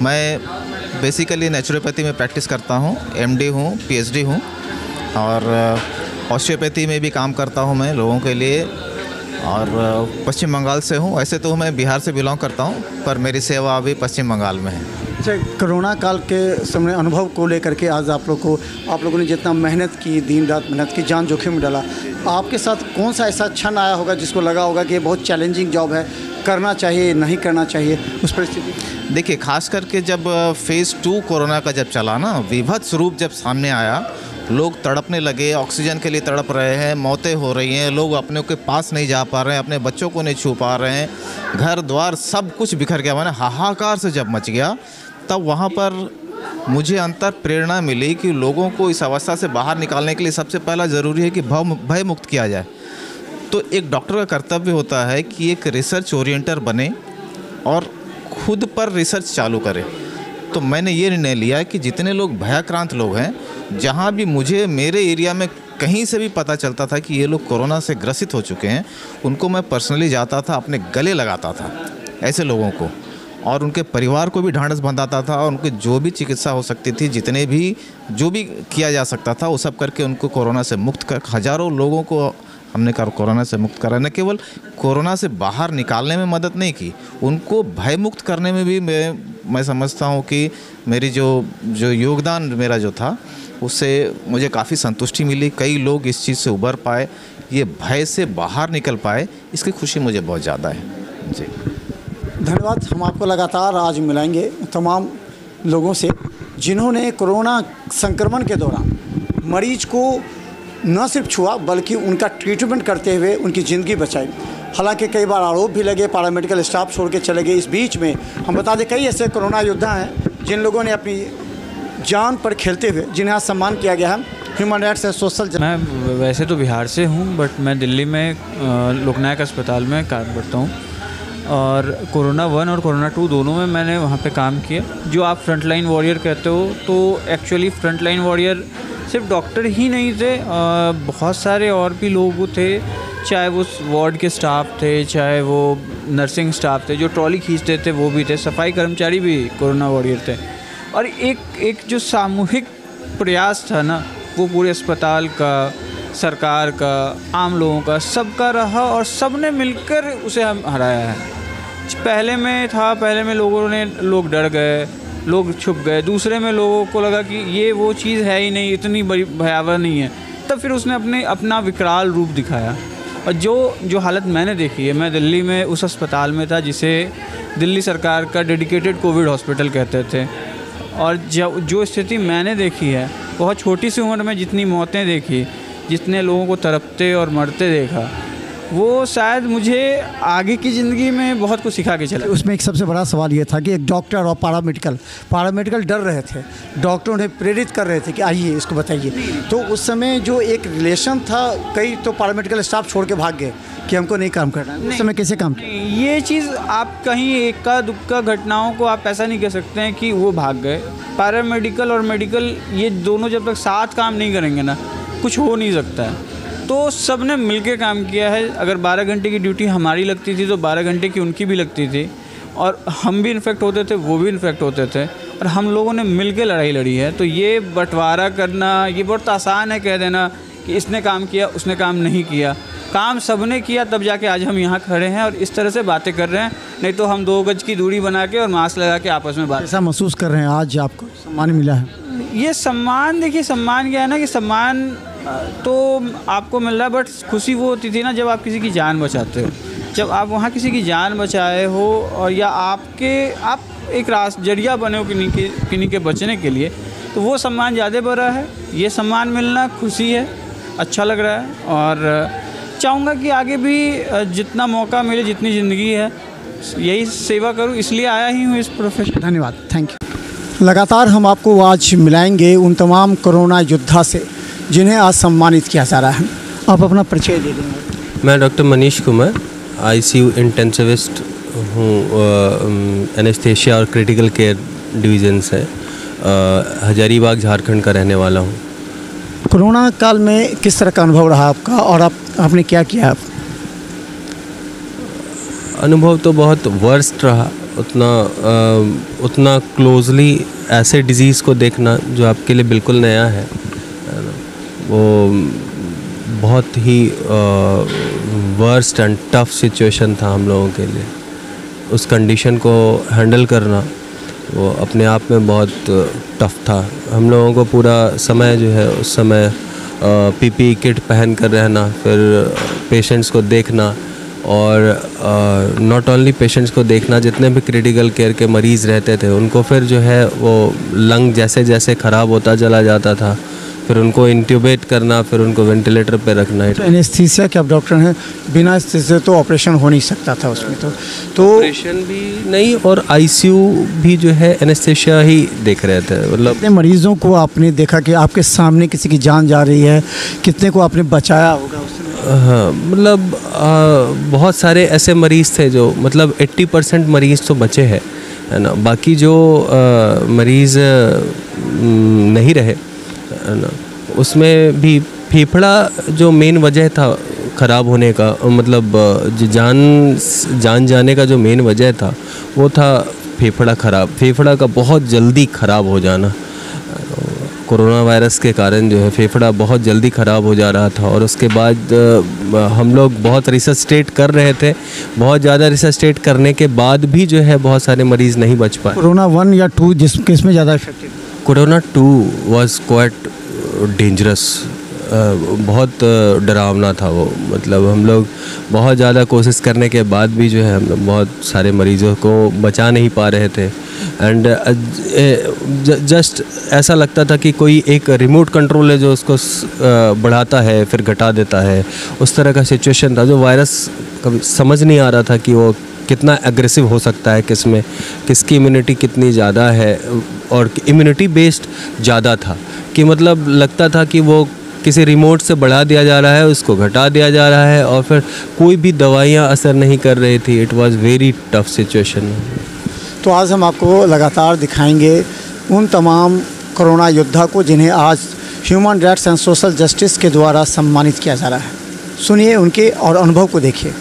मैं basically naturopathy में practice करता हूँ, एमडी हूँ, पीएचडी हूँ और ऑस्टियोपैथी में भी काम करता हूँ मैं लोगों के लिए। और पश्चिम बंगाल से हूँ। वैसे तो मैं बिहार से बिलोंग करता हूँ, पर मेरी सेवा अभी पश्चिम बंगाल में है। अच्छा, कोरोना काल के समय अनुभव को लेकर के आज आप लोगों ने जितना मेहनत की, दिन रात मेहनत की, जान जोखिम में डाला, आपके साथ कौन सा ऐसा क्षण आया होगा जिसको लगा होगा कि ये बहुत चैलेंजिंग जॉब है, करना चाहिए नहीं करना चाहिए, उस परिस्थिति? देखिए, खास करके जब फेज़ 2 कोरोना का जब चला ना, विभत्स रूप जब सामने आया, लोग तड़पने लगे, ऑक्सीजन के लिए तड़प रहे हैं, मौतें हो रही हैं, लोग अपने के पास नहीं जा पा रहे हैं, अपने बच्चों को नहीं छू पा रहे हैं, घर द्वार सब कुछ बिखर गया, माने हाहाकार से जब मच गया, तब वहाँ पर मुझे अंतर प्रेरणा मिली कि लोगों को इस अवस्था से बाहर निकालने के लिए सबसे पहला ज़रूरी है कि भय मुक्त किया जाए। तो एक डॉक्टर का कर्तव्य होता है कि एक रिसर्च ओरिएंटर बने और खुद पर रिसर्च चालू करे। तो मैंने ये निर्णय लिया कि जितने लोग भयाक्रांत लोग हैं, जहाँ भी मुझे मेरे एरिया में कहीं से भी पता चलता था कि ये लोग कोरोना से ग्रसित हो चुके हैं, उनको मैं पर्सनली जाता था, अपने गले लगाता था ऐसे लोगों को, और उनके परिवार को भी ढांढस बंधाता था, और उनकी जो भी चिकित्सा हो सकती थी, जितने भी जो भी किया जा सकता था, वो सब करके उनको कोरोना से मुक्त कर, हज़ारों लोगों को हमने कोरोना से मुक्त करा। न केवल कोरोना से बाहर निकालने में मदद नहीं की, उनको भय मुक्त करने में भी मैं समझता हूँ कि मेरी जो योगदान मेरा जो था, उससे मुझे काफ़ी संतुष्टि मिली। कई लोग इस चीज़ से उबर पाए, ये भय से बाहर निकल पाए, इसकी खुशी मुझे बहुत ज़्यादा है जी। धन्यवाद। हम आपको लगातार आज मिलाएंगे तमाम लोगों से जिन्होंने कोरोना संक्रमण के दौरान मरीज को न सिर्फ छुआ बल्कि उनका ट्रीटमेंट करते हुए उनकी ज़िंदगी बचाई। हालांकि कई बार आरोप भी लगे, पैरामेडिकल स्टाफ छोड़ के चले गए। इस बीच में हम बता दें, कई ऐसे कोरोना योद्धा हैं जिन लोगों ने अपनी जान पर खेलते हुए जिन्हें आज सम्मान किया गया है ह्यूमन राइट्स एंड सोशल। मैं वैसे तो बिहार से हूँ, बट मैं दिल्ली में लोकनायक अस्पताल में काम करता हूँ, और कोरोना 1 और कोरोना 2 दोनों में मैंने वहाँ पे काम किया। जो आप फ्रंटलाइन वॉरियर कहते हो, तो एक्चुअली फ्रंटलाइन वॉरियर सिर्फ डॉक्टर ही नहीं थे, बहुत सारे और भी लोग थे, चाहे वो वार्ड के स्टाफ थे, चाहे वो नर्सिंग स्टाफ थे, जो ट्रॉली खींचते थे वो भी थे, सफाई कर्मचारी भी कोरोना वॉरियर थे। और एक जो सामूहिक प्रयास था ना, वो पूरे अस्पताल का, सरकार का, आम लोगों का, सबका रहा, और सब ने मिलकर उसे हम हराया है। पहले में लोग डर गए, लोग छुप गए, दूसरे में लोगों को लगा कि ये वो चीज़ है ही नहीं, इतनी बड़ी भयावह नहीं है, तब फिर उसने अपना विकराल रूप दिखाया। और जो हालत मैंने देखी है, मैं दिल्ली में उस अस्पताल में था जिसे दिल्ली सरकार का डेडिकेटेड कोविड हॉस्पिटल कहते थे, और जो स्थिति मैंने देखी है, बहुत छोटी सी उम्र में जितनी मौतें देखी, जितने लोगों को तड़पते और मरते देखा, वो शायद मुझे आगे की ज़िंदगी में बहुत कुछ सिखा के चला। उसमें एक सबसे बड़ा सवाल ये था कि एक डॉक्टर और पैरामेडिकल डर रहे थे, डॉक्टर उन्हें प्रेरित कर रहे थे कि आइए इसको बताइए। तो उस समय जो एक रिलेशन था, कई तो पैरामेडिकल स्टाफ छोड़ के भाग गए कि हमको नहीं काम करना है। उस समय कैसे काम किया? ये चीज़ आप कहीं इक्का दुक्का घटनाओं को आप ऐसा नहीं कह सकते हैं कि वो भाग गए। पैरामेडिकल और मेडिकल, ये दोनों जब तक साथ काम नहीं करेंगे ना, कुछ हो नहीं सकता है। तो सब ने मिलकर काम किया है। अगर 12 घंटे की ड्यूटी हमारी लगती थी तो 12 घंटे की उनकी भी लगती थी, और हम भी इन्फेक्ट होते थे, वो भी इन्फेक्ट होते थे, और हम लोगों ने मिलकर लड़ाई लड़ी है। तो ये बंटवारा करना, ये बहुत आसान है कह देना कि इसने काम किया, उसने काम नहीं किया। काम सबने किया, तब जाके आज हम यहाँ खड़े हैं और इस तरह से बातें कर रहे हैं। नहीं तो हम 2 गज की दूरी बना के और मास्क लगा के आपस में बात। ऐसा महसूस कर रहे हैं आज आपको सम्मान मिला है? ये सम्मान, देखिए सम्मान क्या है ना, कि सम्मान तो आपको मिल रहा है, बट खुशी वो होती थी ना जब आप किसी की जान बचाते हो, जब आप वहाँ किसी की जान बचाए हो, और या आप एक जरिया बने हो किन्हीं के बचने के लिए, तो वो सम्मान ज़्यादा बड़ा है। ये सम्मान मिलना खुशी है, अच्छा लग रहा है, और चाहूँगा कि आगे भी जितना मौका मिले, जितनी ज़िंदगी है, यही सेवा करूँ, इसलिए आया ही हूँ इस प्रोफेशन। धन्यवाद, थैंक यू। लगातार हम आपको आज मिलाएंगे उन तमाम कोरोना योद्धा से जिन्हें आज सम्मानित किया जा रहा है। आप अपना परिचय दे देंगे? मैं doctor Manish Kumar, ICU intensivist हूँ, एनेस्थेशिया और क्रिटिकल केयर डिवीज़न से, हजारीबाग झारखंड का रहने वाला हूँ। कोरोना काल में किस तरह का अनुभव रहा आपका, और आपने क्या किया? अनुभव तो बहुत वर्स्ट रहा, उतना क्लोजली ऐसे डिज़ीज़ को देखना जो आपके लिए बिल्कुल नया है ना, वो बहुत ही वर्स्ट एंड टफ सिचुएशन था हम लोगों के लिए। उस कंडीशन को हैंडल करना वो अपने आप में बहुत टफ था। हम लोगों को पूरा समय जो है उस समय पीपीई किट पहन कर रहना, फिर पेशेंट्स को देखना, और नॉट ओनली पेशेंट्स को देखना, जितने भी क्रिटिकल केयर के मरीज़ रहते थे उनको फिर जो है वो लंग जैसे जैसे ख़राब होता चला जाता था, फिर उनको इंट्यूबेट करना, फिर उनको वेंटिलेटर पे रखना। तो एनेस्थीसिया के आप डॉक्टर हैं, बिना एनेस्थीसिया तो ऑपरेशन हो नहीं सकता था उसमें। तो ऑपरेशन भी नहीं, और आईसीयू भी जो है एनेस्थीसिया ही देख रहे थे। मतलब कितने मरीजों को आपने देखा कि आपके सामने किसी की जान जा रही है, कितने को आपने बचाया होगा उस समय? हाँ, मतलब बहुत सारे ऐसे मरीज़ थे जो मतलब 80% मरीज़ तो बचे हैं, है ना। बाकी जो मरीज़ नहीं रहे, है ना, उसमें भी फेफड़ा जो मेन वजह था ख़राब होने का, मतलब जान जाने का जो मेन वजह था वो था फेफड़ा ख़राब, फेफड़ा का बहुत जल्दी ख़राब हो जाना। कोरोना वायरस के कारण जो है फेफड़ा बहुत जल्दी ख़राब हो जा रहा था, और उसके बाद हम लोग बहुत रिसर्चेट कर रहे थे, बहुत ज़्यादा रिसर्चेट करने के बाद भी जो है बहुत सारे मरीज़ नहीं बच पाए। कोरोना 1 या 2 किस में ज़्यादा effective? Corona 2 was quite dangerous, बहुत डरावना था वो। मतलब हम लोग बहुत ज़्यादा कोशिश करने के बाद भी जो है हम लोग बहुत सारे मरीज़ों को बचा नहीं पा रहे थे। एंड जस्ट ऐसा लगता था कि कोई एक रिमोट कंट्रोल है जो उसको बढ़ाता है फिर घटा देता है, उस तरह का सिचुएशन था। जो वायरस कभी समझ नहीं आ रहा था कि वो कितना एग्रेसिव हो सकता है, किसकी इम्यूनिटी कितनी ज़्यादा है, और इम्यूनिटी बेस्ड ज़्यादा था कि मतलब लगता था कि वो किसी रिमोट से बढ़ा दिया जा रहा है, उसको घटा दिया जा रहा है, और फिर कोई भी दवाइयाँ असर नहीं कर रही थी। It was very tough situation. तो आज हम आपको लगातार दिखाएंगे उन तमाम कोरोना योद्धा को जिन्हें आज human rights and social justice के द्वारा सम्मानित किया जा रहा है। सुनिए उनके और अनुभव को देखिए।